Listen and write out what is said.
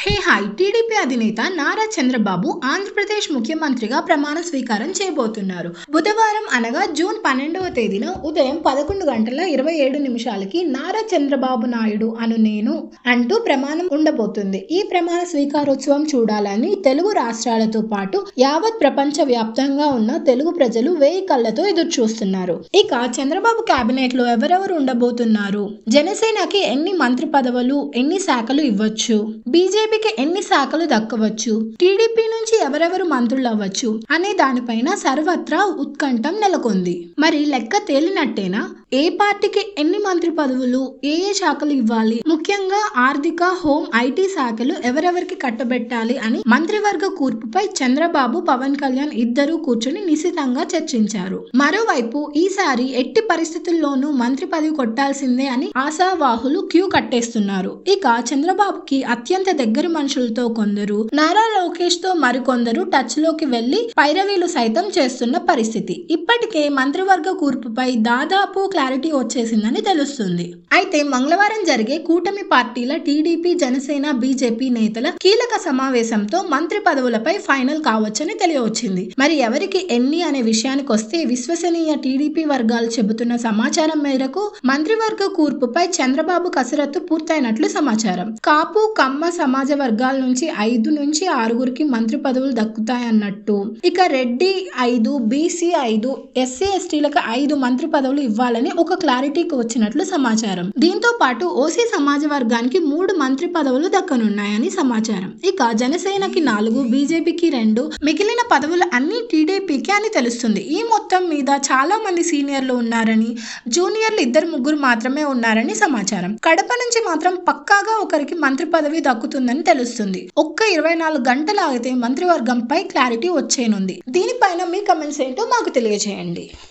Hi TDP అధినేత నారా చంద్రబాబు ఆంధ్రప్రదేశ్ ముఖ్యమంత్రిగా ప్రమాణ స్వీకారం చేయబోతున్నారు. బుధవారం అనగా జూన్ 12వ తేదీన ఉదయం 11:27 నారా చంద్రబాబు నాయుడు అను నేను అంటూ ప్రమాణం ఉండబోతుంది. ఈ ప్రమాణ స్వీకారోత్సవం చూడాలని తెలుగు రాష్ట్రాలతో పాటు యావత్ ప్రపంచ వ్యాప్తంగా ఉన్న తెలుగు ప్రజలు వేయి కళ్లతో ఎదురు చూస్తున్నారు. ఇక చంద్రబాబు కేబినెట్ లో ఎవరెవరు ఉండబోతున్నారు, జనసేనకి ఎన్ని మంత్రి పదవులు, ఎన్ని శాఖలు ఇవ్వచ్చు, బీజేపీకి ఎన్ని శాఖలు దక్కవచ్చు, టీడీపీ నుంచి ఎవరెవరు మంత్రులు అవ్వచ్చు అనే దానిపైన సర్వత్రా ఉత్కంఠం నెలకొంది. మరి లెక్క తేలినట్టేనా? ఏ పార్టీకి ఎన్ని మంత్రి పదవులు, ఏ శాఖలు ఇవ్వాలి, ముఖ్యంగా ఆర్థిక, హోం, ఐటీ శాఖలు ఎవరెవరికి కట్టబెట్టాలి అని మంత్రివర్గ కూర్పుపై చంద్రబాబు, పవన్ కళ్యాణ్ ఇద్దరూ కూర్చొని నిశితంగా చర్చించారు. మరోవైపు ఈసారి ఎట్టి పరిస్థితుల్లోనూ మంత్రి పదవి కొట్టాల్సిందే అని ఆశావాహులు క్యూ కట్టేస్తున్నారు. ఇక చంద్రబాబుకి అత్యంత దగ్గర మనుషులతో కొందరు, నారా లోకేష్ తో మరికొందరు టచ్ లోకి వెళ్లి పైరవీలు సైతం చేస్తున్న పరిస్థితి. ఇప్పటికే మంత్రివర్గ కూర్పుపై దాదాపు క్లారిటీ వచ్చేసిందని తెలుస్తుంది. అయితే మంగళవారం జరిగే కూటమి పార్టీల టీడీపీ, జనసేన, బీజేపీ నేతల కీలక సమావేశంతో మంత్రి పదవులపై ఫైనల్ కావచ్చని తెలియవచ్చింది. మరి ఎవరికి ఎన్ని అనే విషయానికి వస్తే విశ్వసనీయ టీడీపీ వర్గాలు చెబుతున్న సమాచారం మేరకు మంత్రివర్గ కూర్పుపై చంద్రబాబు కసరత్తు పూర్తయినట్లు సమాచారం. కాపు, కమ్మ సమాజ వర్గాల నుంచి 5 నుంచి 6 మంత్రి పదవులు దక్కుతాయన్నట్టు. ఇక రెడ్డి 5, బీసీ 5, ఎస్సీ ఎస్టీలకు 5 మంత్రి పదవులు ఇవ్వాలని ఒక క్లారిటీకి వచ్చినట్లు సమాచారం. దీంతో పాటు ఓసీ సమాజ వర్గానికి 3 మంత్రి పదవులు దక్కనున్నాయని సమాచారం. ఇక జనసేనకి 4, బీజేపీకి 2, మిగిలిన పదవులు అన్ని టీడీపీకి అని తెలుస్తుంది. ఈ మొత్తం మీద చాలా మంది సీనియర్లు ఉన్నారని, జూనియర్లు 2-3 మాత్రమే ఉన్నారని సమాచారం. కడప నుంచి మాత్రం పక్కాగా ఒకరికి మంత్రి పదవి దక్కుతుందని తెలుస్తుంది. ఒక్క 24 గంటలు ఆగితే మంత్రివర్గంపై క్లారిటీ వచ్చేనుంది. దీనిపైన మీ కమెంట్స్ ఏంటో మాకు తెలియజేయండి.